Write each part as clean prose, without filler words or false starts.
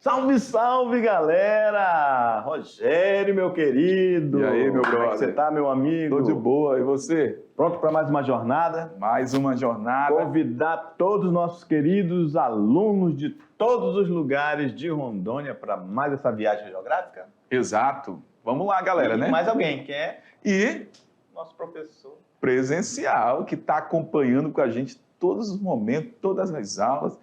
Salve, salve, galera! Rogério, meu querido! E aí, meu Como é que brother? você tá, meu amigo? Tô de boa, e você? Pronto para mais uma jornada? Mais uma jornada. Convidar todos os nossos queridos alunos de todos os lugares de Rondônia para mais essa viagem geográfica? Exato. Vamos lá, galera, E né? mais alguém, que é E nosso professor. presencial, que está acompanhando com a gente todos os momentos, todas as aulas.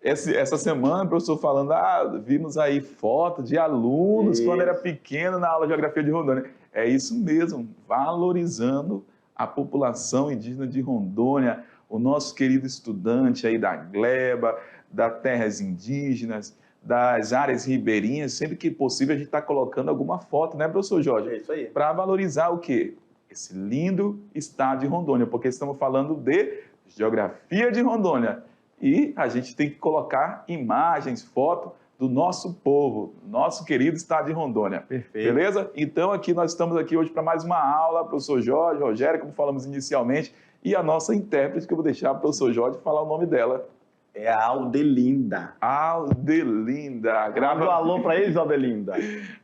Essa semana, o professor falando, vimos aí foto de alunos Isso. quando era pequeno na aula de Geografia de Rondônia. É isso mesmo, valorizando a população indígena de Rondônia, o nosso querido estudante aí da Gleba, das terras indígenas, das áreas ribeirinhas, sempre que possível a gente está colocando alguma foto, né, professor Jorge? É isso aí. Para valorizar o quê? Esse lindo estado de Rondônia, porque estamos falando de geografia de Rondônia. E a gente tem que colocar imagens, fotos do nosso povo, nosso querido estado de Rondônia. Perfeito. Beleza? Então nós estamos aqui hoje para mais uma aula, professor Jorge, Rogério, como falamos inicialmente, e a nossa intérprete, que eu vou deixar para o professor Jorge falar o nome dela. É a Aldelinda. Aldelinda. Manda um alô para eles, Aldelinda.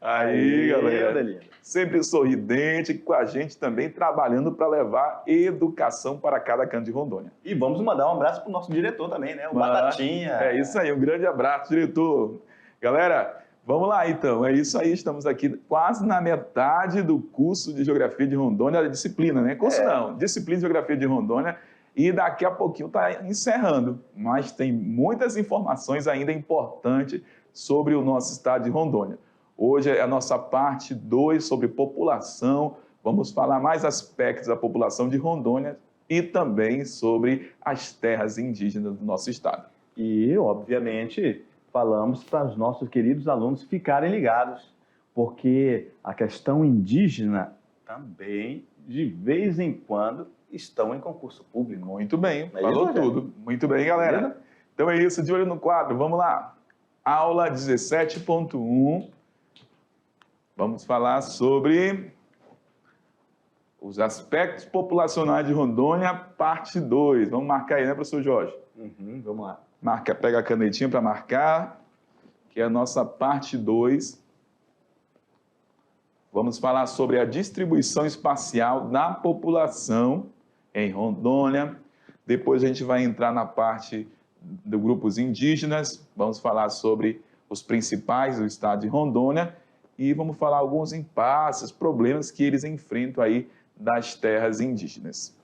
Aí, galera. Aldelinda. Sempre sorridente, com a gente também trabalhando para levar educação para cada canto de Rondônia. E vamos mandar um abraço para o nosso diretor também, né? O Batatinha. É isso aí, um grande abraço, diretor. Galera, vamos lá então, é isso aí, estamos aqui quase na metade do curso de Geografia de Rondônia, a disciplina, né? Curso não, disciplina de Geografia de Rondônia, e daqui a pouquinho está encerrando, mas tem muitas informações ainda importantes sobre o nosso estado de Rondônia. Hoje é a nossa parte 2 sobre população, vamos falar mais aspectos da população de Rondônia e também sobre as terras indígenas do nosso estado. E, obviamente, falamos para os nossos queridos alunos ficarem ligados, porque a questão indígena também, de vez em quando, estão em concurso público. Muito bem, É falou isso, Rogério? tudo. Muito bem, galera. Beleza? Então é isso, de olho no quadro, vamos lá. Aula 17.1. Vamos falar sobre os aspectos populacionais de Rondônia, parte 2. Vamos marcar aí, né, professor Jorge? Vamos lá. Pega a canetinha para marcar, que é a nossa parte 2. Vamos falar sobre a distribuição espacial da população em Rondônia. Depois a gente vai entrar na parte dos grupos indígenas. Vamos falar sobre os principais do estado de Rondônia e vamos falar alguns impasses, problemas que eles enfrentam aí das terras indígenas.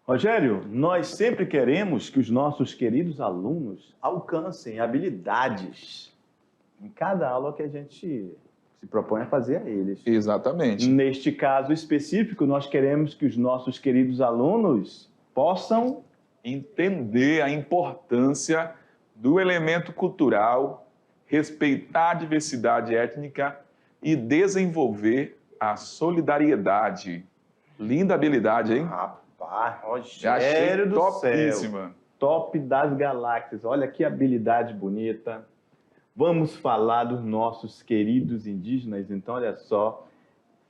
Rogério, nós sempre queremos que os nossos queridos alunos alcancem habilidades em cada aula que a gente se propõe a fazer a eles. Exatamente. Neste caso específico, nós queremos que os nossos queridos alunos possam Entender a importância do elemento cultural, respeitar a diversidade étnica e desenvolver a solidariedade. Linda habilidade, hein? Rapaz, Achei Rogério do céu, topíssima. top das galáxias. Olha que habilidade bonita. Vamos falar dos nossos queridos indígenas. Então, olha só,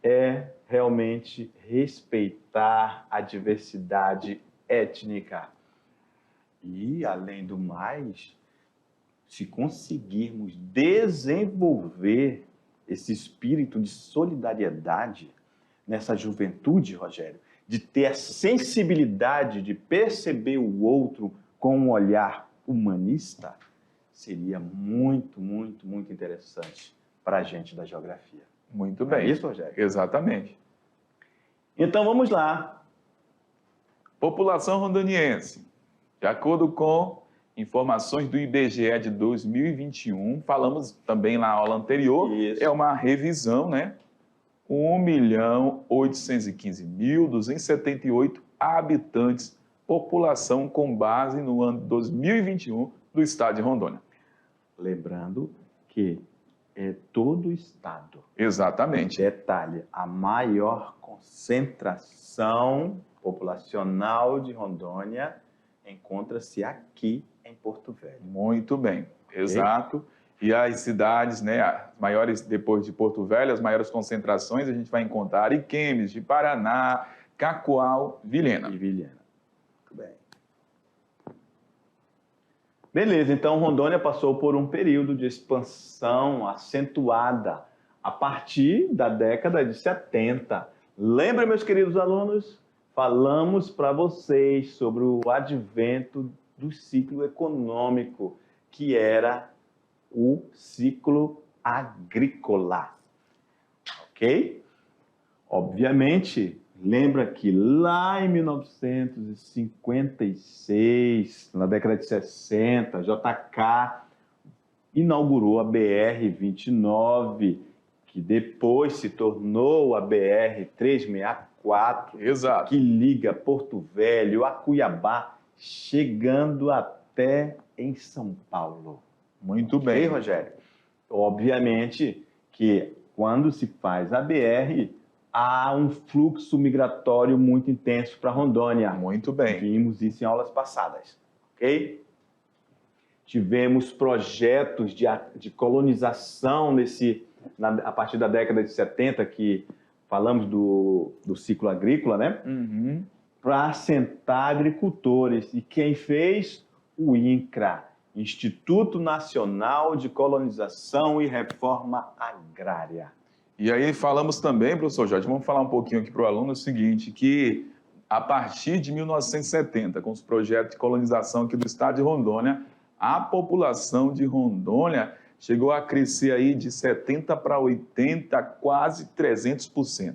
é realmente respeitar a diversidade étnica. E, além do mais, se conseguirmos desenvolver esse espírito de solidariedade nessa juventude, Rogério, de ter a sensibilidade de perceber o outro com um olhar humanista, seria muito, muito, muito interessante para a gente da geografia. Muito bem. É isso, Rogério? Exatamente. Então vamos lá. População rondoniense. De acordo com informações do IBGE de 2021, falamos também na aula anterior, Isso. é uma revisão, né? 1.815.278 habitantes, população com base no ano 2021 do estado de Rondônia. Lembrando que é todo o estado. Exatamente. Detalhe, a maior concentração populacional de Rondônia encontra-se aqui em Porto Velho. Muito bem, exato. E as cidades, né, as maiores, depois de Porto Velho, as maiores concentrações, a gente vai encontrar Ariquemes, de Paraná, Cacoal, Vilhena. E Vilhena. Muito bem. Beleza, então Rondônia passou por um período de expansão acentuada a partir da década de 70. Lembra, meus queridos alunos? Falamos para vocês sobre o advento do ciclo econômico, que era o ciclo agrícola, ok? Obviamente, lembra que lá em 1956, na década de 60, JK inaugurou a BR-29, que depois se tornou a BR-364, Exato. que liga Porto Velho a Cuiabá, chegando até em São Paulo. Muito Ok, bem. Rogério? Obviamente que quando se faz a BR, há um fluxo migratório muito intenso para Rondônia. Muito bem. Vimos isso em aulas passadas, ok? Tivemos projetos de colonização a partir da década de 70, que falamos do ciclo agrícola, né? Uhum. Para assentar agricultores. E quem fez? O INCRA, Instituto Nacional de Colonização e Reforma Agrária. E aí falamos também, professor Jorge, vamos falar um pouquinho aqui para o aluno o seguinte, que a partir de 1970, com os projetos de colonização aqui do estado de Rondônia, a população de Rondônia chegou a crescer aí de 70 para 80, quase 300%.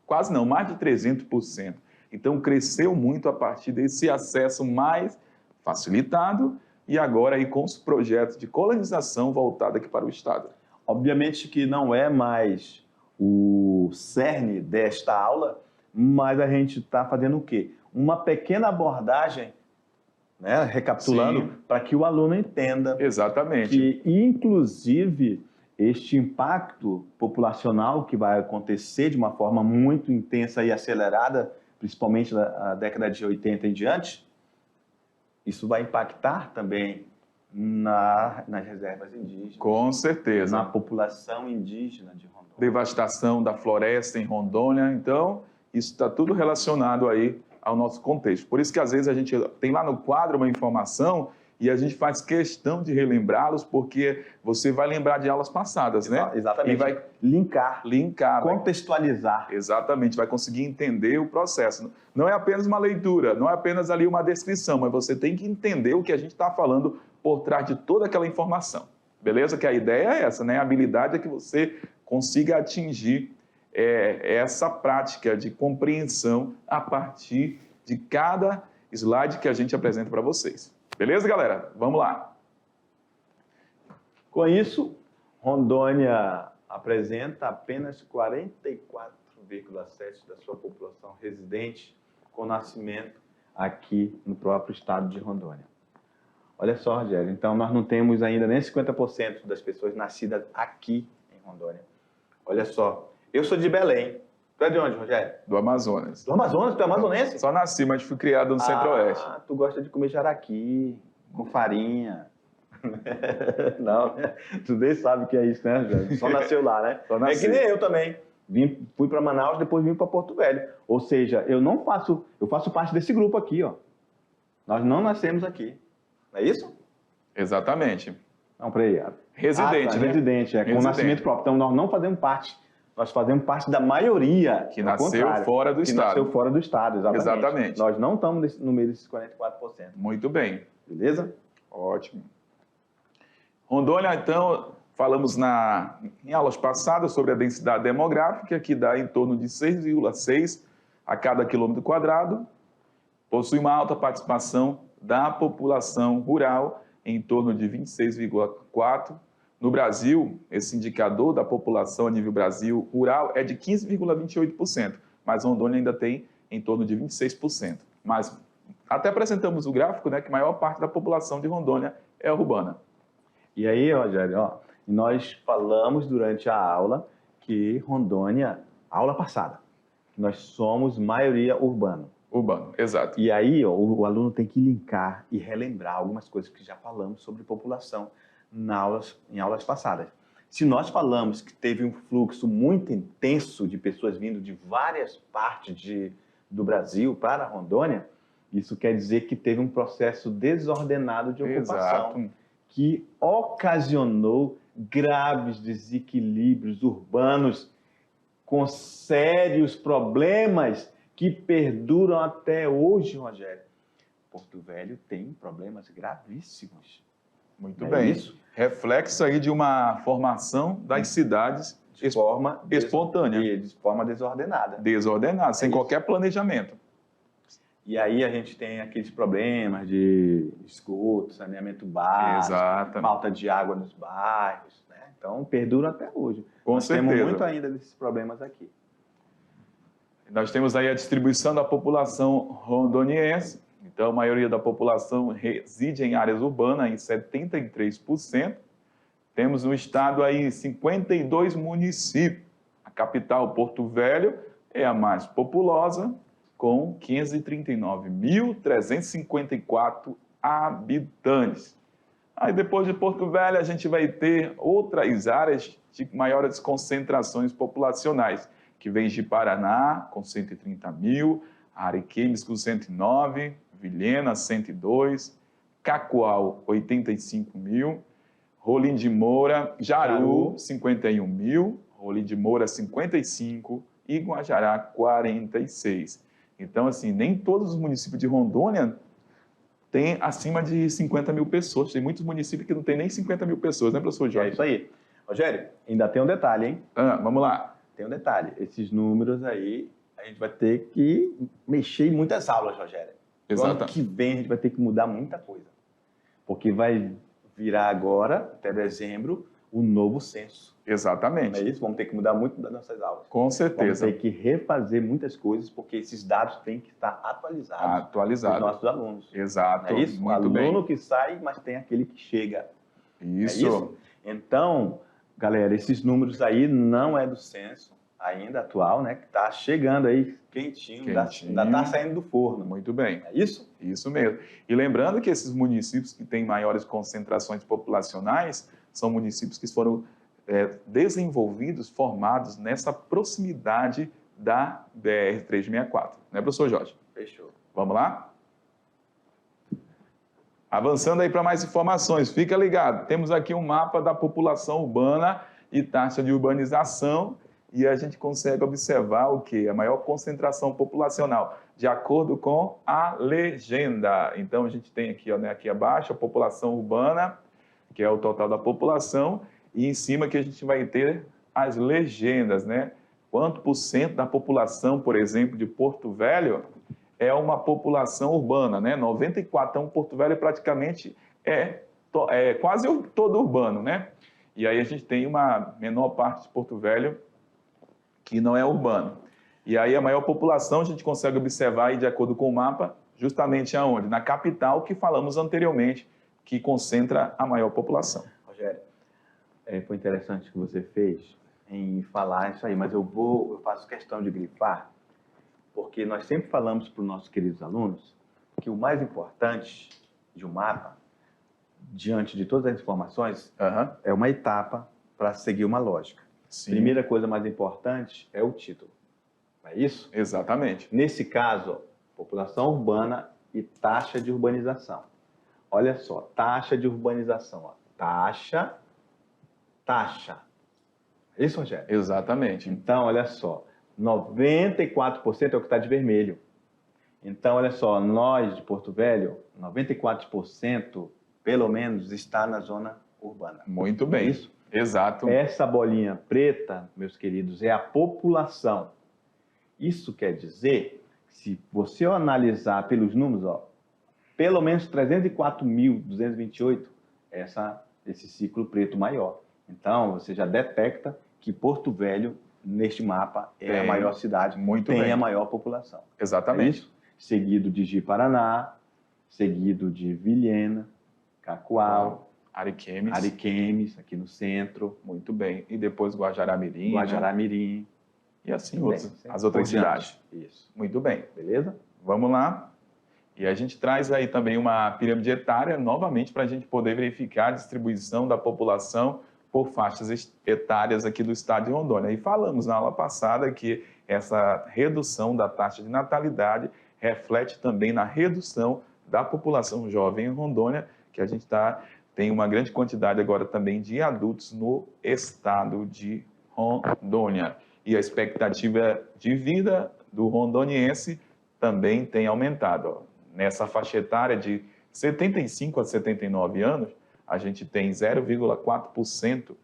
Quase não, mais de 300%. Então cresceu muito a partir desse acesso mais facilitado e agora aí com os projetos de colonização voltados aqui para o estado. Obviamente que não é mais o cerne desta aula, mas a gente está fazendo o quê? Uma pequena abordagem, né, recapitulando, para que o aluno entenda. Exatamente. Que, inclusive, este impacto populacional que vai acontecer de uma forma muito intensa e acelerada, principalmente na década de 80 em diante, isso vai impactar também nas reservas indígenas. Com certeza. Na população indígena de Rondônia. Devastação da floresta em Rondônia. Então, isso está tudo relacionado aí ao nosso contexto. Por isso que, às vezes, a gente tem lá no quadro uma informação e a gente faz questão de relembrá-los, porque você vai lembrar de aulas passadas, né? Exatamente. E vai linkar, contextualizar. Exatamente, vai conseguir entender o processo. Não é apenas uma leitura, não é apenas ali uma descrição, mas você tem que entender o que a gente está falando por trás de toda aquela informação. Beleza? Que a ideia é essa, né? A habilidade é que você consiga atingir essa prática de compreensão a partir de cada slide que a gente apresenta para vocês. Beleza, galera? Vamos lá. Com isso, Rondônia apresenta apenas 44,7% da sua população residente com nascimento aqui no próprio estado de Rondônia. Olha só, Rogério, então nós não temos ainda nem 50% das pessoas nascidas aqui em Rondônia. Olha só, eu sou de Belém. Tu é de onde, Rogério? Do Amazonas. Do Amazonas? Tu é amazonense? Só nasci, mas fui criado no Centro-Oeste. Ah, tu gosta de comer jaraqui, com farinha. Não, tu nem sabe o que é isso, né, Rogério? Só nasceu lá, né? Só nasci. É que nem eu também. Fui para Manaus, depois vim para Porto Velho. Ou seja, eu faço parte desse grupo aqui, ó. Nós não nascemos aqui. Não é isso? Exatamente. Não, peraí. Residente, né? Residente, com Residente. nascimento próprio. Então, nós não fazemos parte. Nós fazemos parte da maioria. Que nasceu fora do estado. Que nasceu fora do estado, exatamente. Exatamente. Nós não estamos no meio desses 44%. Muito bem. Beleza? Ótimo. Rondônia, então, falamos em aulas passadas sobre a densidade demográfica, que dá em torno de 6,6 a cada quilômetro quadrado. Possui uma alta participação da população rural, em torno de 26,4%. No Brasil, esse indicador da população a nível Brasil rural é de 15,28%, mas Rondônia ainda tem em torno de 26%. Mas até apresentamos o gráfico, né, que a maior parte da população de Rondônia é urbana. E aí, Rogério, nós falamos durante a aula que Rondônia, aula passada, que nós somos maioria urbana. Urbano, exato. E aí, o aluno tem que linkar e relembrar algumas coisas que já falamos sobre população em aulas passadas. Se nós falamos que teve um fluxo muito intenso de pessoas vindo de várias partes do Brasil para Rondônia, Isso quer dizer que teve um processo desordenado de ocupação, Exato. que ocasionou graves desequilíbrios urbanos com sérios problemas que perduram até hoje, Rogério. Porto Velho tem problemas gravíssimos. Muito É bem. isso? Reflexo aí de uma formação das cidades De forma espontânea, de forma desordenada. desordenada, sem isso. qualquer planejamento. E aí a gente tem aqueles problemas de esgoto, saneamento básico, Exato. falta de água nos bairros, né? Então perdura até hoje. Com Nós certeza. temos muito ainda desses problemas aqui. Nós temos aí a distribuição da população rondoniense. Então, a maioria da população reside em áreas urbanas, em 73%. Temos no estado aí 52 municípios. A capital, Porto Velho, é a mais populosa, com 539.354 habitantes. Aí, depois de Porto Velho, a gente vai ter outras áreas de maiores concentrações populacionais, que vem de Paraná, com 130 mil, Ariquemes, com 109, Vilhena, 102, Cacoal, 85 mil, Rolim de Moura, Jaru, 51 mil, Rolim de Moura, 55 e Guajará, 46. Então, assim, nem todos os municípios de Rondônia têm acima de 50 mil pessoas. Tem muitos municípios que não tem nem 50 mil pessoas, né, professor Jorge? É isso aí. Rogério, ainda tem um detalhe, hein? Vamos lá. Tem um detalhe. Esses números aí, a gente vai ter que mexer em muitas aulas, Rogério. Exato. Ano que vem a gente vai ter que mudar muita coisa. Porque vai virar agora, até dezembro, o novo censo. Exatamente. Não é isso? Vamos ter que mudar muito das nossas aulas. Com Vamos certeza. ter que refazer muitas coisas, porque esses dados têm que estar atualizados para os Atualizado. nossos alunos. Exato. Não é isso? O Muito aluno bem. que sai, mas tem aquele que chega. Isso. É isso? Então, galera, esses números aí não é do censo ainda atual, né? Que está chegando aí quentinho, ainda está saindo do forno. Muito bem. É isso? Isso mesmo. E lembrando que esses municípios que têm maiores concentrações populacionais são municípios que foram desenvolvidos, formados nessa proximidade da BR-364. Né, professor Jorge? Fechou. Vamos lá? Avançando aí para mais informações, fica ligado. Temos aqui um mapa da população urbana e taxa de urbanização e a gente consegue observar o quê? A maior concentração populacional, de acordo com a legenda. Então, a gente tem aqui, aqui abaixo a população urbana, que é o total da população, e em cima que a gente vai ter as legendas, né? Quanto por cento da população, por exemplo, de Porto Velho é uma população urbana, né? 94%. Então, Porto Velho praticamente é quase todo urbano, né? E aí a gente tem uma menor parte de Porto Velho que não é urbano. E aí a maior população a gente consegue observar aí, de acordo com o mapa, justamente aonde? Na capital, que falamos anteriormente, que concentra a maior população. Rogério, foi interessante o que você fez em falar isso aí, mas eu faço questão de grifar, porque nós sempre falamos para os nossos queridos alunos que o mais importante de um mapa, diante de todas as informações, é uma etapa para seguir uma lógica. Sim. Primeira coisa mais importante é o título. Não é isso? Exatamente. Nesse caso, ó, população urbana e taxa de urbanização. Olha só, taxa de urbanização. Ó. Taxa. É isso, Rogério? Exatamente. Então, olha só, 94% é o que está de vermelho. Então, olha só, nós de Porto Velho, 94% pelo menos está na zona urbana. Muito bem. Isso? Exato. Essa bolinha preta, meus queridos, é a população. Isso quer dizer, se você analisar pelos números, ó, pelo menos 304.228, esse ciclo preto maior. Então, você já detecta que Porto Velho, neste mapa, é a maior cidade, tem a maior população. Exatamente. É isso? Seguido de Ji-Paraná, seguido de Vilhena, Cacoal, Ariquemes, aqui no centro. Muito bem. E depois Guajará-Mirim. Guajará-Mirim. E assim as outras cidades. Isso. Muito bem. Beleza? Vamos lá. E a gente traz aí também uma pirâmide etária, novamente, para a gente poder verificar a distribuição da população por faixas etárias aqui do estado de Rondônia. E falamos na aula passada que essa redução da taxa de natalidade reflete também na redução da população jovem em Rondônia, que a gente tem uma grande quantidade agora também de adultos no estado de Rondônia. E a expectativa de vida do rondoniense também tem aumentado. Ó. Nessa faixa etária de 75 a 79 anos, a gente tem 0,4%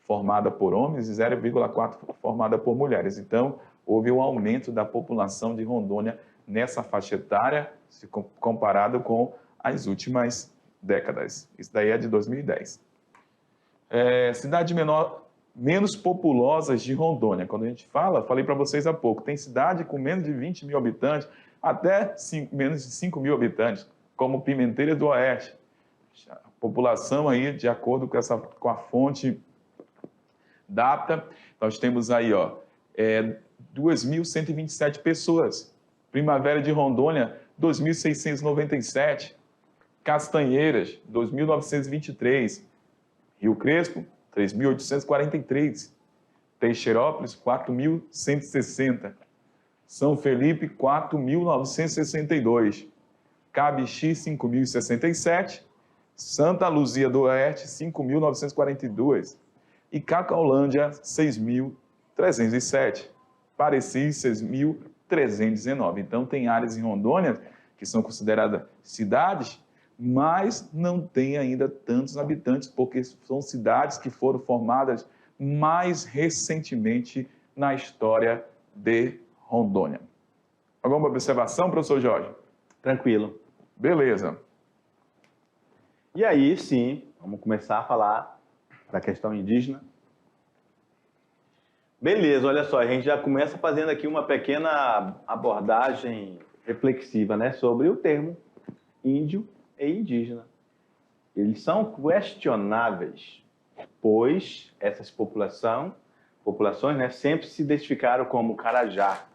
formada por homens e 0,4% formada por mulheres. Então, houve um aumento da população de Rondônia nessa faixa etária, se comparado com as últimas décadas. Isso daí é de 2010. Cidade menos populosas de Rondônia. Quando a gente fala, falei para vocês há pouco, tem cidade com menos de 20 mil habitantes, até menos de 5 mil habitantes, como Pimentelhas do Oeste. A população aí, de acordo com a fonte data, nós temos aí, 2.127 pessoas. Primavera de Rondônia, 2.697. Castanheiras, 2.923. Rio Crespo, 3.843. Teixeirópolis, 4.160. São Felipe, 4.962. Cabixi, 5.067. Santa Luzia do Oeste, 5.942. E Cacaulândia, 6.307. Pareci, 6.319. Então, tem áreas em Rondônia que são consideradas cidades, mas não tem ainda tantos habitantes, porque são cidades que foram formadas mais recentemente na história de Rondônia. Alguma observação, professor Jorge? Tranquilo. Beleza. E aí, sim, vamos começar a falar da questão indígena. Beleza, olha só, a gente já começa fazendo aqui uma pequena abordagem reflexiva, né, sobre o termo índio e indígena. Eles são questionáveis, pois essas populações, né, sempre se identificaram como Carajá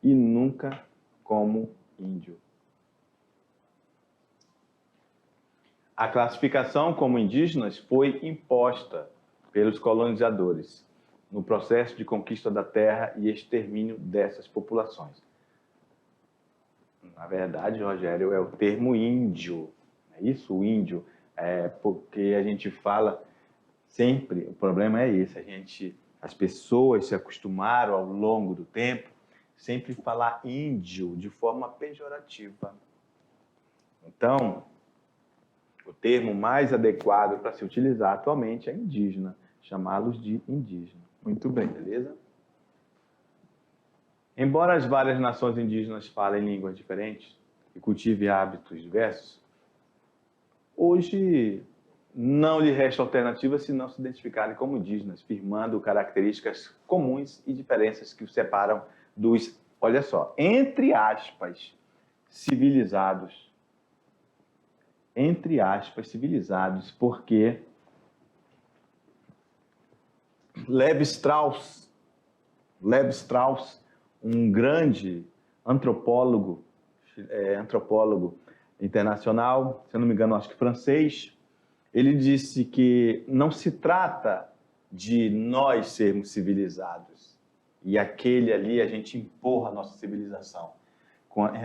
e nunca como índio. A classificação como indígenas foi imposta pelos colonizadores no processo de conquista da terra e extermínio dessas populações. Na verdade, Rogério, é o termo índio. É isso, o índio. Porque a gente fala sempre, o problema é esse, as pessoas se acostumaram ao longo do tempo sempre falar índio de forma pejorativa. Então, o termo mais adequado para se utilizar atualmente é indígena, chamá-los de indígena. Muito bem. Beleza? Embora as várias nações indígenas falem línguas diferentes e cultivem hábitos diversos, hoje não lhe resta alternativa se não se identificarem como indígenas, firmando características comuns e diferenças que os separam dos, olha só, entre aspas, civilizados. Entre aspas, civilizados, porque Levi Strauss, um grande antropólogo internacional, se eu não me engano, acho que francês, ele disse que não se trata de nós sermos civilizados e aquele ali a gente impor a nossa civilização.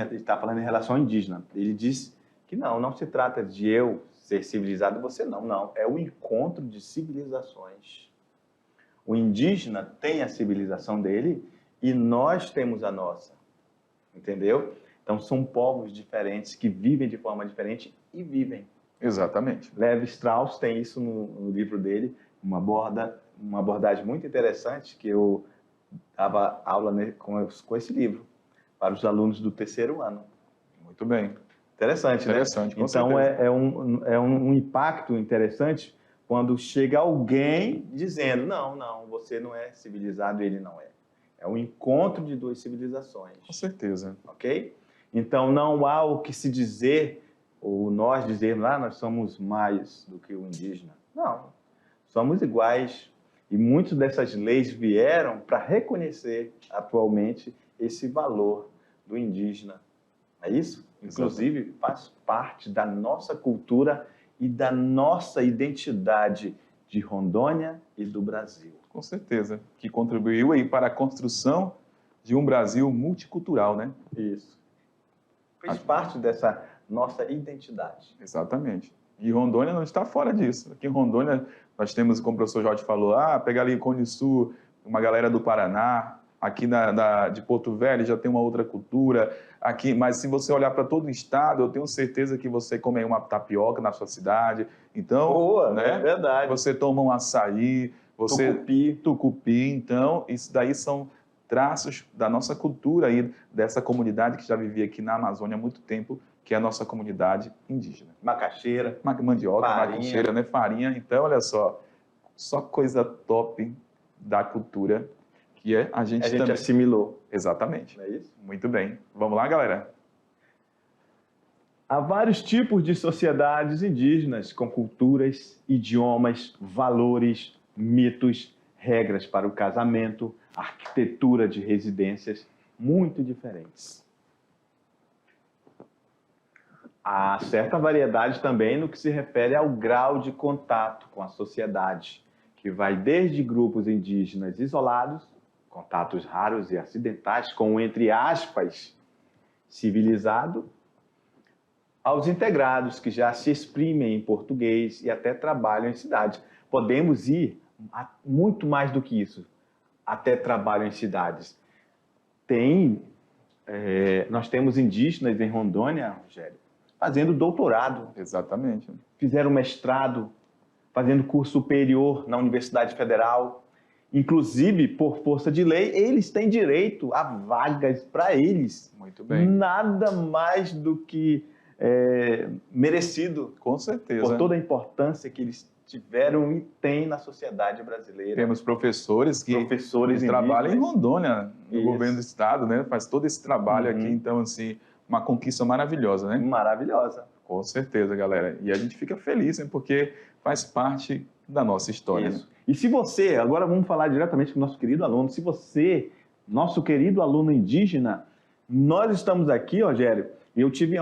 Ele está falando em relação ao indígena. Ele disse que não se trata de eu ser civilizado e você não. É o encontro de civilizações. O indígena tem a civilização dele e nós temos a nossa. Entendeu? Então, são povos diferentes que vivem de forma diferente e vivem. Exatamente. Levi Strauss tem isso no livro dele, uma abordagem muito interessante que eu dava aula com esse livro para os alunos do terceiro ano. Muito bem. Interessante, né? Interessante, com então, certeza. é um impacto interessante quando chega alguém dizendo não, você não é civilizado e ele não é. É um encontro de duas civilizações. Com certeza. Ok? Então, não há o que se dizer, ou nós dizermos, nós somos mais do que o indígena. Não, somos iguais. E muitas dessas leis vieram para reconhecer atualmente esse valor do indígena. É isso? Inclusive, faz parte da nossa cultura e da nossa identidade de Rondônia e do Brasil. Com certeza, que contribuiu aí para a construção de um Brasil multicultural, né? Isso. Fez parte dessa nossa identidade. Exatamente. E Rondônia não está fora disso. Aqui em Rondônia, nós temos, como o professor Jorge falou, pegar ali Cone Sul, uma galera do Paraná, aqui de Porto Velho já tem uma outra cultura, aqui, mas se você olhar para todo o estado, eu tenho certeza que você come uma tapioca na sua cidade, então, Boa, né? É verdade. Você toma um açaí, tucupi, então, isso daí são traços da nossa cultura aí, dessa comunidade que já vivia aqui na Amazônia há muito tempo, que é a nossa comunidade indígena. Macaxeira. Mandioca, farinha. macaxeira, né? Farinha. Então, olha só coisa top da cultura que a gente também assimilou. Exatamente. Não é isso? Muito bem. Vamos lá, galera? Há vários tipos de sociedades indígenas com culturas, idiomas, valores, mitos, regras para o casamento, arquitetura de residências muito diferentes. Há certa variedade também no que se refere ao grau de contato com a sociedade, que vai desde grupos indígenas isolados, contatos raros e acidentais com, entre aspas, civilizado, aos integrados que já se exprimem em português e até trabalham em cidades. Podemos ir muito mais do que isso, até trabalham em cidades. Nós temos indígenas em Rondônia, Rogério, fazendo doutorado. Exatamente. Fizeram mestrado, fazendo curso superior na Universidade Federal. Inclusive, por força de lei, eles têm direito a vagas para eles. Muito bem. Nada mais do que merecido. Com certeza. Por toda a importância que eles tiveram e têm na sociedade brasileira. Temos professores que trabalham em Rondônia, no governo do estado, né? Faz todo esse trabalho aqui. Então, assim, uma conquista maravilhosa, né? Maravilhosa. Com certeza, galera. E a gente fica feliz, né? Porque faz parte da nossa história. Isso. Né? E se você, agora vamos falar diretamente com o nosso querido aluno, se você, nosso querido aluno indígena, nós estamos aqui, Rogério, eu estive em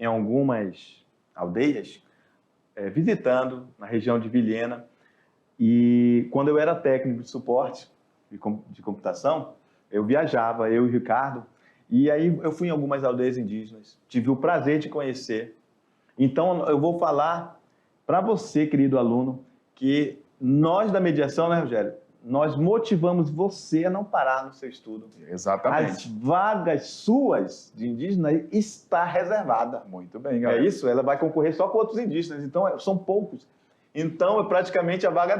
algumas aldeias, visitando na região de Vilhena, e quando eu era técnico de suporte de computação, eu viajava, eu e o Ricardo, e aí eu fui em algumas aldeias indígenas, tive o prazer de conhecer. Então, eu vou falar para você, querido aluno, que nós da mediação, né, Rogério, nós motivamos você a não parar no seu estudo. Exatamente. As vagas suas de indígena está reservada. Muito bem, galera. É isso? Ela vai concorrer só com outros indígenas, então são poucos. Então, é praticamente a vaga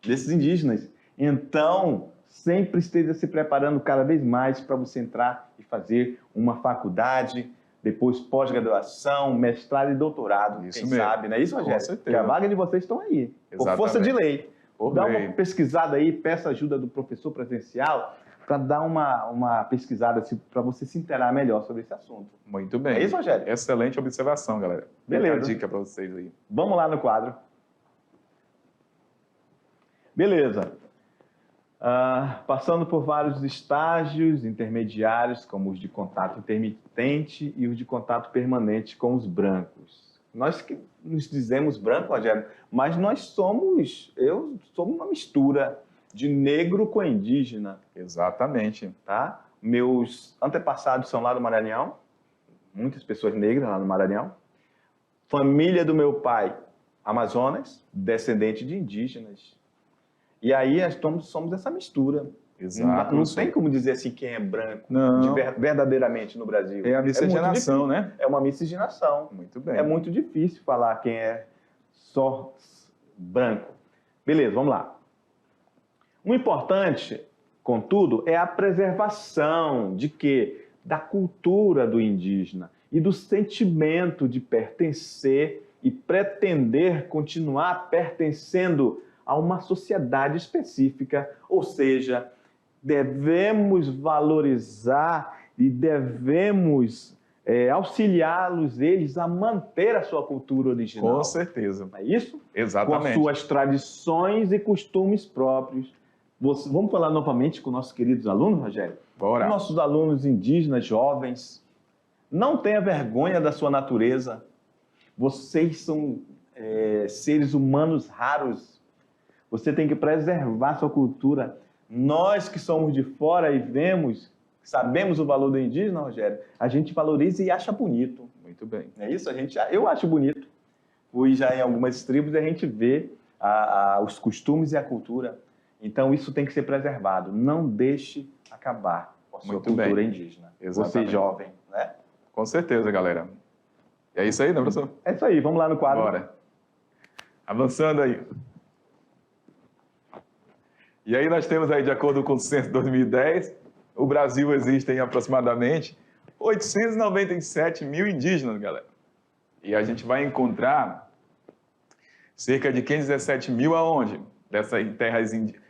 desses indígenas. Então, sempre esteja se preparando cada vez mais para você entrar e fazer uma faculdade, depois pós-graduação, mestrado e doutorado. Isso quem mesmo. Sabe, não é isso, Rogério? Com certeza. Porque a vaga de vocês estão aí, por força de lei. Dá uma pesquisada aí, peça ajuda do professor presencial para dar uma pesquisada para você se inteirar melhor sobre esse assunto. Muito bem. É isso, Rogério? Excelente observação, galera. Beleza. Fica a dica para vocês aí. Vamos lá no quadro. Beleza. Passando por vários estágios intermediários, como os de contato intermitente e os de contato permanente com os brancos. Nós que nos dizemos branco, Rogério, mas eu sou uma mistura de negro com indígena. Exatamente. Tá? Meus antepassados são lá do Maranhão, muitas pessoas negras lá no Maranhão. Família do meu pai, Amazonas, descendente de indígenas. E aí somos essa mistura. Exato. Não tem como dizer assim quem é branco verdadeiramente no Brasil. É a miscigenação, né? É uma miscigenação. Muito bem. É muito difícil falar quem é só branco. Beleza, vamos lá. O importante, contudo, é a preservação de quê? Da cultura do indígena e do sentimento de pertencer e pretender continuar pertencendo a uma sociedade específica, ou seja, devemos valorizar e devemos auxiliá-los, eles, a manter a sua cultura original. Com certeza. É isso? Exatamente. Com suas tradições e costumes próprios. Vamos falar novamente com nossos queridos alunos, Rogério? Bora. Nossos alunos indígenas, jovens, não tenha vergonha da sua natureza. Vocês são seres humanos raros. Você tem que preservar sua cultura. Nós que somos de fora e vemos, sabemos o valor do indígena, Rogério, a gente valoriza e acha bonito. Muito bem. É isso? Eu acho bonito. Fui já em algumas tribos e a gente vê os costumes e a cultura. Então, isso tem que ser preservado. Não deixe acabar com a sua cultura indígena. Exatamente. Você jovem, né? Com certeza, galera. É isso aí, né, professor? É isso aí. Vamos lá no quadro. Bora. Avançando aí. E aí nós temos aí, de acordo com o censo 2010, o Brasil existem aproximadamente 897 mil indígenas, galera. E a gente vai encontrar cerca de 517 mil aonde? Dessas terras indígenas.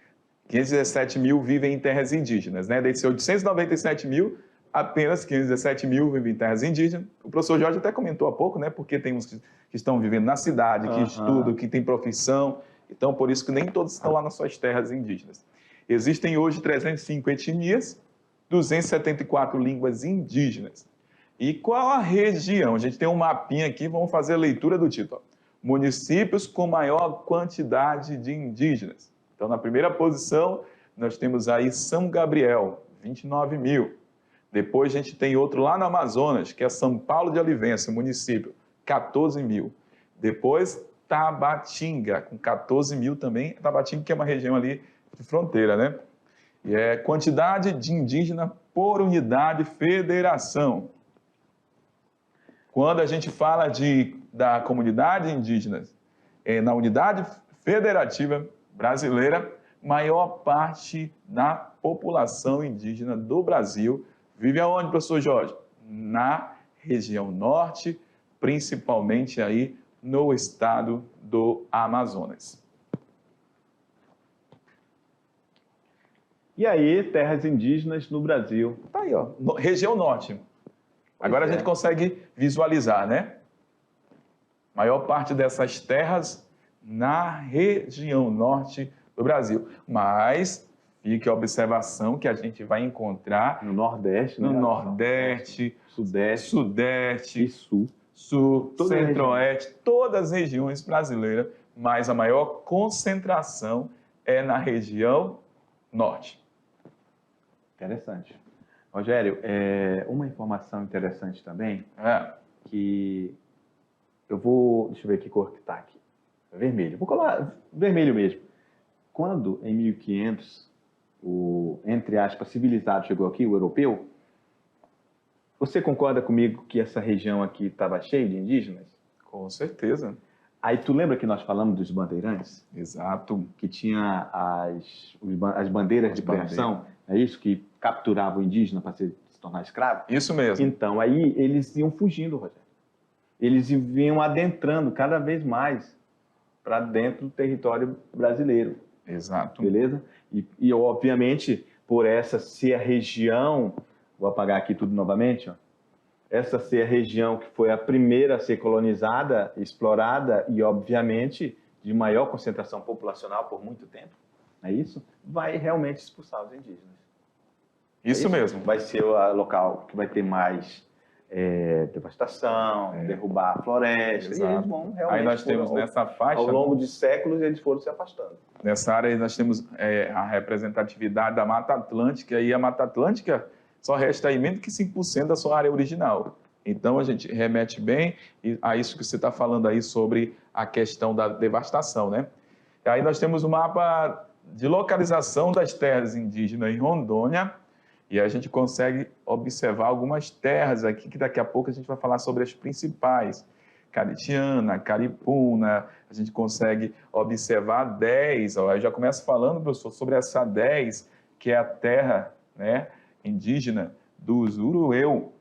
517 mil vivem em terras indígenas, né? Desses 897 mil, apenas 517 mil vivem em terras indígenas. O professor Jorge até comentou há pouco, né? Porque tem uns que estão vivendo na cidade, que estudam, que têm profissão. Então, por isso que nem todos estão lá nas suas terras indígenas. Existem hoje 305 etnias, 274 línguas indígenas. E qual a região? A gente tem um mapinha aqui, vamos fazer a leitura do título. Municípios com maior quantidade de indígenas. Então, na primeira posição, nós temos aí São Gabriel, 29 mil. Depois a gente tem outro lá no Amazonas, que é São Paulo de Olivença, município, 14 mil. Depois, Tabatinga, com 14 mil também. Tabatinga, que é uma região ali de fronteira, né? E é quantidade de indígena por unidade federação. Quando a gente fala da comunidade indígena na unidade federativa brasileira, maior parte da população indígena do Brasil vive aonde, professor Jorge? Na região norte, principalmente aí no estado do Amazonas. E aí, terras indígenas no Brasil. Tá aí, ó, região norte. Agora a gente consegue visualizar, né? Maior parte dessas terras na região norte do Brasil. Mas fique a observação que a gente vai encontrar no Nordeste, no Nordeste, Sudeste e Sul, Centro-Oeste, todas as regiões brasileiras, mas a maior concentração é na região norte. Interessante. Rogério, uma informação interessante também, que deixa eu ver que cor que está aqui. Vermelho. Vou colar vermelho mesmo. Quando, em 1500, o, entre aspas, civilizado chegou aqui, o europeu, você concorda comigo que essa região aqui estava cheia de indígenas? Com certeza. Aí tu lembra que nós falamos dos bandeirantes? Exato. Que tinha as bandeiras de prevenção, é isso? Que capturavam o indígena para se tornar escravo? Isso mesmo. Então, aí eles iam fugindo, Rogério. Eles vinham adentrando cada vez mais para dentro do território brasileiro. Exato. Beleza? E obviamente, por essa ser a região, vou apagar aqui tudo novamente, ó, essa ser a região que foi a primeira a ser colonizada, explorada e, obviamente, de maior concentração populacional por muito tempo, é isso? Vai realmente expulsar os indígenas. Isso mesmo. Vai ser o local que vai ter mais devastação, derrubar a floresta. Exato. E eles vão realmente... Aí nós temos nessa faixa... Ao longo de séculos, eles foram se afastando. Nessa área nós temos a representatividade da Mata Atlântica, e a Mata Atlântica só resta aí menos que 5% da sua área original. Então, a gente remete bem a isso que você está falando aí sobre a questão da devastação, né? E aí nós temos o mapa de localização das terras indígenas em Rondônia, e a gente consegue observar algumas terras aqui, que daqui a pouco a gente vai falar sobre as principais. Caritiana, Caripuna, a gente consegue observar 10, ó, eu já começo falando, professor, sobre essa 10, que é a terra, né, indígena dos Urueu,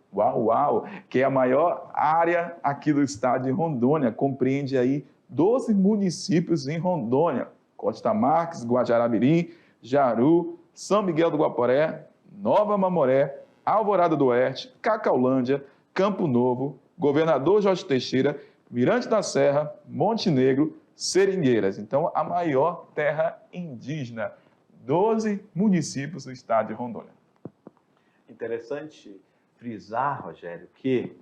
que é a maior área aqui do estado de Rondônia, compreende aí 12 municípios em Rondônia, Costa Marques, Guajará-Mirim, Jaru, São Miguel do Guaporé, Nova Mamoré, Alvorada do Oeste, Cacaulândia, Campo Novo, Governador Jorge Teixeira, Mirante da Serra, Monte Negro, Seringueiras. Então, a maior terra indígena, 12 municípios do estado de Rondônia. Interessante frisar, Rogério, que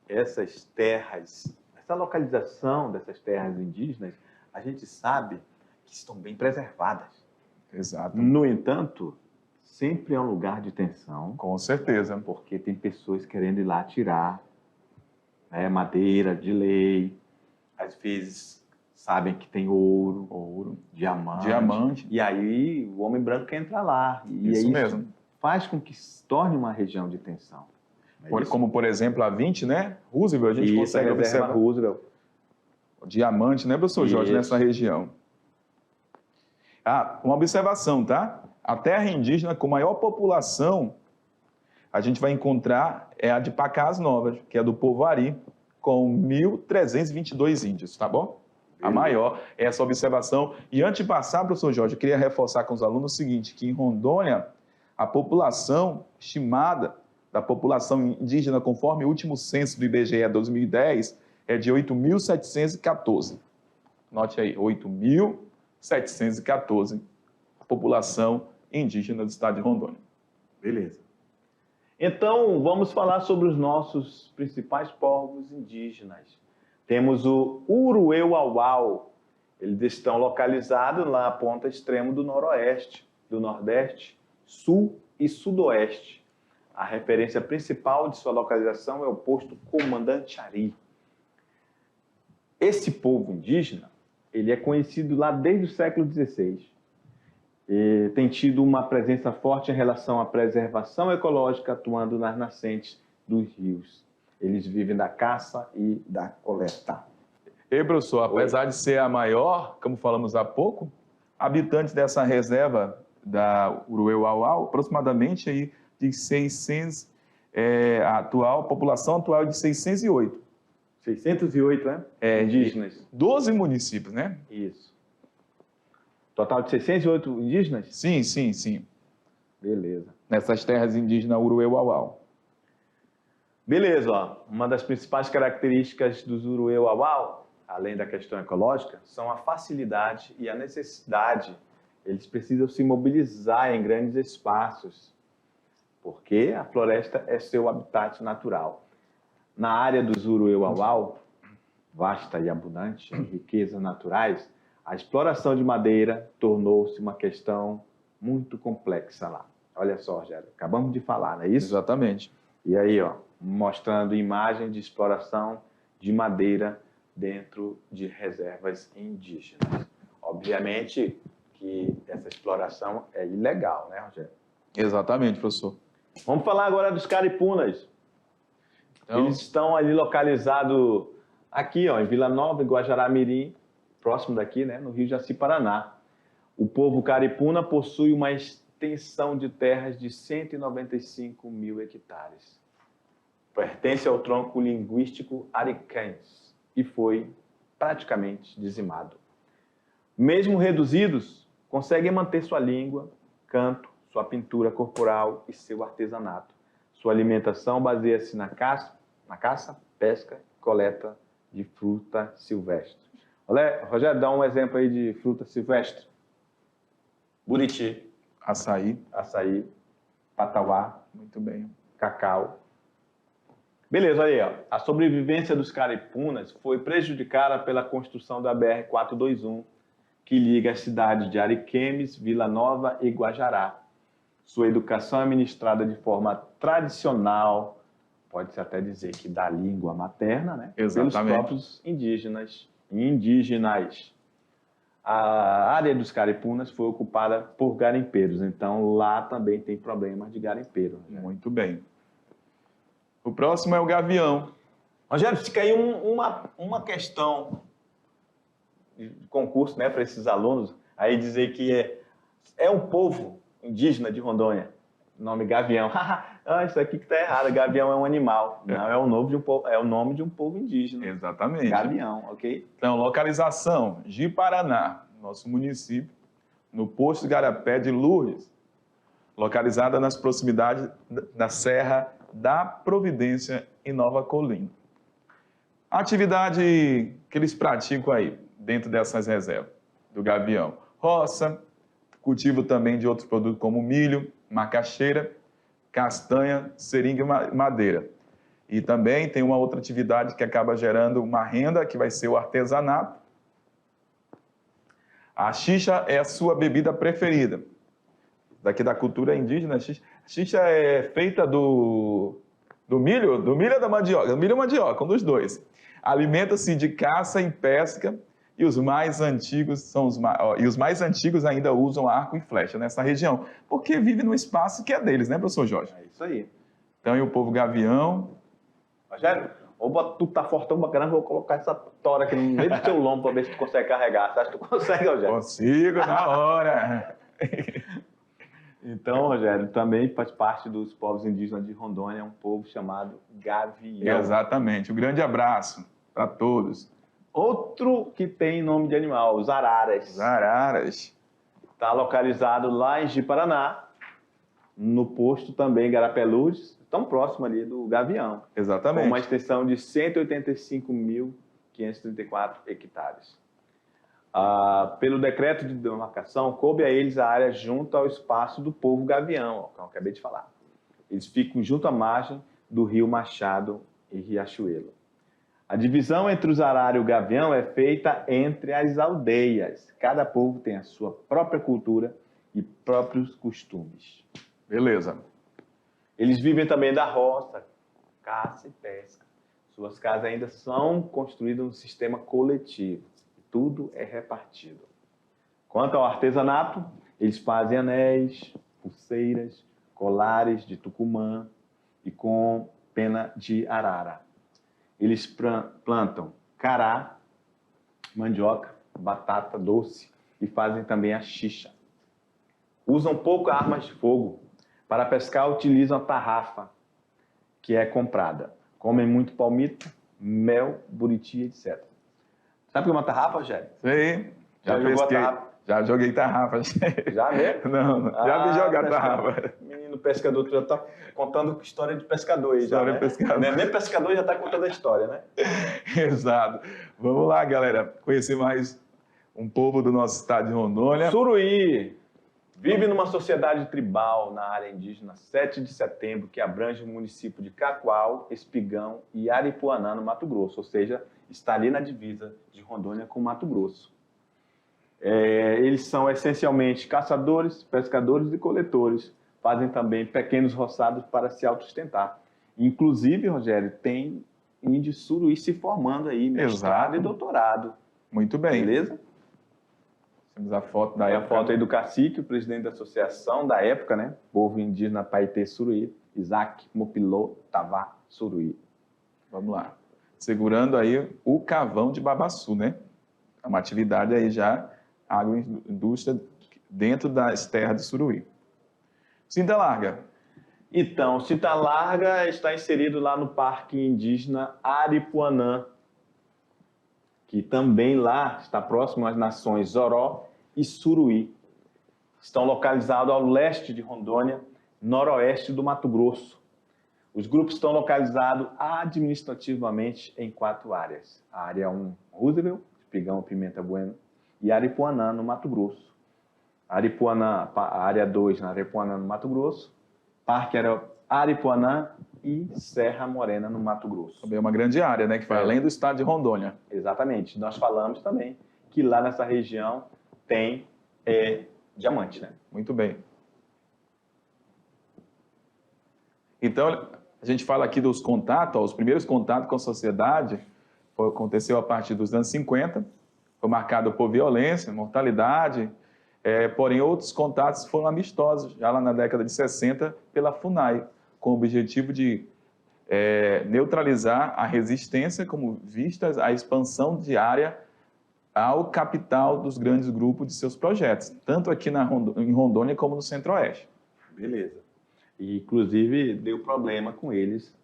essas terras, essa localização dessas terras indígenas, a gente sabe que estão bem preservadas. Exato. No entanto, sempre é um lugar de tensão, Com certeza. porque tem pessoas querendo ir lá tirar, né, madeira de lei, às vezes sabem que tem ouro, diamante, e aí o homem branco quer entrar lá. E Isso aí mesmo. faz com que se torne uma região de tensão. Como, por exemplo, a 20, né? Roosevelt, a gente consegue observar Roosevelt. o diamante, né, professor Jorge, nessa região. Uma observação, tá? A terra indígena com maior população, a gente vai encontrar é a de Pacás Novas, que é do povo Ari, com 1.322 índios, tá bom? A maior é essa observação. E antes de passar, professor Jorge, eu queria reforçar com os alunos o seguinte, que em Rondônia, a população estimada da população indígena, conforme o último censo do IBGE 2010, é de 8.714. Note aí, 8.714, a população indígena do estado de Rondônia. Beleza. Então, vamos falar sobre os nossos principais povos indígenas. Temos o Uruê-Uauau. Eles estão localizados na ponta extrema do noroeste, do nordeste, sul e sudoeste. A referência principal de sua localização é o posto Comandante Ari. Esse povo indígena, ele é conhecido lá desde o século XVI. E tem tido uma presença forte em relação à preservação ecológica, atuando nas nascentes dos rios. Eles vivem da caça e da coleta. Ei, professor, apesar de ser a maior, como falamos há pouco, habitantes dessa reserva da Uruê-Uauau, aproximadamente aí de 600, a população atual é de 608. 608, né? Indígenas. 12 municípios, né? Isso. Total de 608 indígenas? Sim. Beleza. Nessas terras indígenas Uruê-Uauau. Beleza, ó. Uma das principais características dos Uruê-Uauau, além da questão ecológica, são a facilidade e a necessidade. Eles precisam se mobilizar em grandes espaços, porque a floresta é seu habitat natural. Na área dos Uruê-Uauau, vasta e abundante em riquezas naturais, a exploração de madeira tornou-se uma questão muito complexa lá. Olha só, Rogério, acabamos de falar, não é isso? Exatamente. E aí, ó, mostrando imagens de exploração de madeira dentro de reservas indígenas. Obviamente que essa exploração é ilegal, né, Rogério? Exatamente, professor. Vamos falar agora dos caripunas. Então, eles estão ali localizados aqui, ó, em Vila Nova, em Guajará-Mirim, próximo daqui, né, no Rio Jaci, Paraná. O povo caripuna possui uma extensão de terras de 195 mil hectares. Pertence ao tronco linguístico ariquense e foi praticamente dizimado. Mesmo reduzidos, conseguem manter sua língua, canto, sua pintura corporal e seu artesanato. Sua alimentação baseia-se na caça, pesca e coleta de fruta silvestre. Olha, Rogério, dá um exemplo aí de fruta silvestre. Buriti. Açaí. Patauá. Muito bem. Cacau. Beleza, olha aí, ó. A sobrevivência dos caripunas foi prejudicada pela construção da BR-421, que liga as cidades de Ariquemes, Vila Nova e Guajará. Sua educação é ministrada de forma tradicional, pode-se até dizer que da língua materna, né? Exatamente. Pelos próprios indígenas. A área dos caripunas foi ocupada por garimpeiros, então lá também tem problemas de garimpeiro. Né? Muito bem. O próximo é o gavião. Rogério, fica aí uma questão de concurso, né, para esses alunos, aí dizer que é um povo indígena de Rondônia, nome gavião. Isso aqui que está errado, gavião é um animal. Não, é o nome de um povo indígena. Exatamente. Gavião, ok? Então, localização, Ji-Paraná, nosso município, no posto Garapé de Lourdes, localizada nas proximidades da Serra da Providência, em Nova Colina. A atividade que eles praticam aí, dentro dessas reservas do gavião: roça, cultivo também de outros produtos como milho, macaxeira, castanha, seringa e madeira. E também tem uma outra atividade que acaba gerando uma renda, que vai ser o artesanato. A xixa é a sua bebida preferida. daqui da cultura indígena. A xixa é feita do milho ou da mandioca? Do milho ou mandioca, um dos dois. Alimenta-se de caça e pesca, e os mais antigos ainda usam arco e flecha nessa região, porque vive num espaço que é deles, né, professor Jorge? É isso aí. Então, e o povo gavião... Rogério, tu tá fortão pra caramba, vou colocar essa tora aqui no meio do teu lombo para ver se tu consegue carregar. Você acha que tu consegue, Rogério? Consigo, na hora. Então, Rogério, também faz parte dos povos indígenas de Rondônia, um povo chamado gavião. Exatamente. Um grande abraço para todos. Outro que tem nome de animal, os araras. Os araras. Está localizado lá em Ji-Paraná, no posto também Garapelus, tão próximo ali do gavião. Exatamente. Com uma extensão de 185.534 hectares. Pelo decreto de demarcação, coube a eles a área junto ao espaço do povo gavião, que eu acabei de falar. Eles ficam junto à margem do rio Machado e Riachuelo. A divisão entre os araras e o gavião é feita entre as aldeias. Cada povo tem a sua própria cultura e próprios costumes. Beleza. Eles vivem também da roça, caça e pesca. Suas casas ainda são construídas no sistema coletivo. Tudo é repartido. Quanto ao artesanato, eles fazem anéis, pulseiras, colares de tucumã e com pena de arara. Eles plantam cará, mandioca, batata doce e fazem também a xixa. Usam pouco armas de fogo. Para pescar, utilizam a tarrafa, que é comprada. Comem muito palmito, mel, buriti, etc. Sabe o que é uma tarrafa, Rogério? Sei. Já jogou a tarrafa? Já joguei tarrafa. Já mesmo? Não, já vi jogar tarrafa. Menino pescador, tu já tá contando história de pescador aí. História já, de pescador. Não é nem pescador, já tá contando a história, né? Exato. Vamos lá, galera. Conhecer mais um povo do nosso estado de Rondônia. Suruí vive numa sociedade tribal na área indígena 7 de setembro, que abrange o município de Cacoal, Espigão e Aripuanã, no Mato Grosso, ou seja, está ali na divisa de Rondônia com Mato Grosso. Eles são essencialmente caçadores, pescadores e coletores. Fazem também pequenos roçados para se autossustentar. Inclusive, Rogério, tem índio suruí se formando aí, mestrado e doutorado. Muito bem. Beleza? Temos a foto da época. A foto aí do cacique, o presidente da associação da época, né? Povo indígena Paetê Suruí, Isaac Mopilô Tavá Suruí. Vamos lá. Segurando aí o cavão de babaçu, né? É uma atividade aí já agroindústria dentro das terras de Suruí. Cinta Larga. Então, Cinta Larga está inserido lá no Parque Indígena Aripuanã, que também lá está próximo às nações Zoró e Suruí. Estão localizados ao leste de Rondônia, noroeste do Mato Grosso. Os grupos estão localizados administrativamente em 4 áreas. A área 1, Roosevelt, Espigão, Pimenta Bueno, e Aripuanã, no Mato Grosso. Aripuanã, a área 2, na Aripuanã, no Mato Grosso. Parque Aripuanã e Serra Morena, no Mato Grosso. Também é uma grande área, né? Que vai além do estado de Rondônia. Exatamente. Nós falamos também que lá nessa região tem diamante, né? Muito bem. Então, a gente fala aqui dos contatos, os primeiros contatos com a sociedade aconteceu a partir dos anos 50, foi marcado por violência, mortalidade, porém outros contatos foram amistosos, já lá na década de 60, pela FUNAI, com o objetivo de neutralizar a resistência como vistas a expansão diária ao capital dos grandes grupos de seus projetos, tanto aqui em Rondônia como no Centro-Oeste. Beleza. E, inclusive, deu problema com eles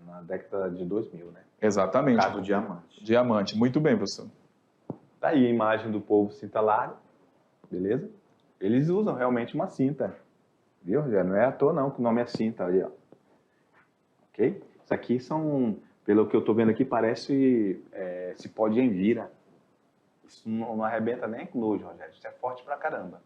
na década de 2000, né? Exatamente. Por causa do diamante. Diamante. Muito bem, professor. Tá aí a imagem do povo Cinta Larga, beleza? Eles usam realmente uma cinta, viu, Rogério? Não é à toa, não, que o nome é cinta aí, ó. Ok? Isso aqui são, pelo que eu tô vendo aqui, parece cipó de envira. Isso não arrebenta nem com nojo, Rogério. Isso é forte pra caramba.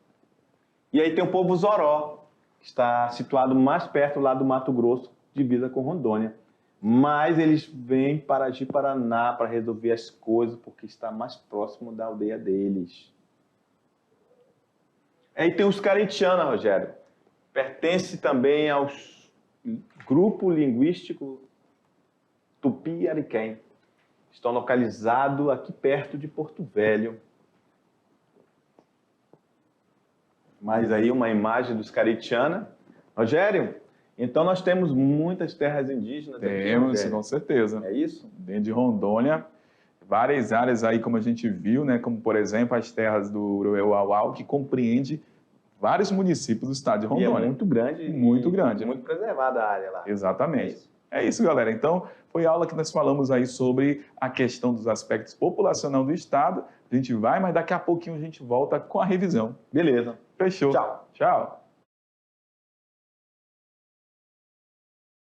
E aí tem o povo Zoró, que está situado mais perto lá do Mato Grosso, divisa com Rondônia. Mas eles vêm para Ji-Paraná para resolver as coisas, porque está mais próximo da aldeia deles. Aí tem os Caritiana, Rogério. Pertence também ao grupo linguístico Tupi-Ariquém. Estão localizados aqui perto de Porto Velho. Mais aí uma imagem dos Caritiana. Rogério, então nós temos muitas terras indígenas aqui. Temos, com certeza. É isso? Dentro de Rondônia, várias áreas aí, como a gente viu, né? Como, por exemplo, as terras do Uruauau, que compreende vários municípios do estado de Rondônia. E é muito grande. Muito grande. Muito preservada a área lá. Exatamente. É isso, galera. Então, foi a aula que nós falamos aí sobre a questão dos aspectos populacional do estado. A gente vai, mas daqui a pouquinho a gente volta com a revisão. Beleza. Fechou. Tchau. Tchau.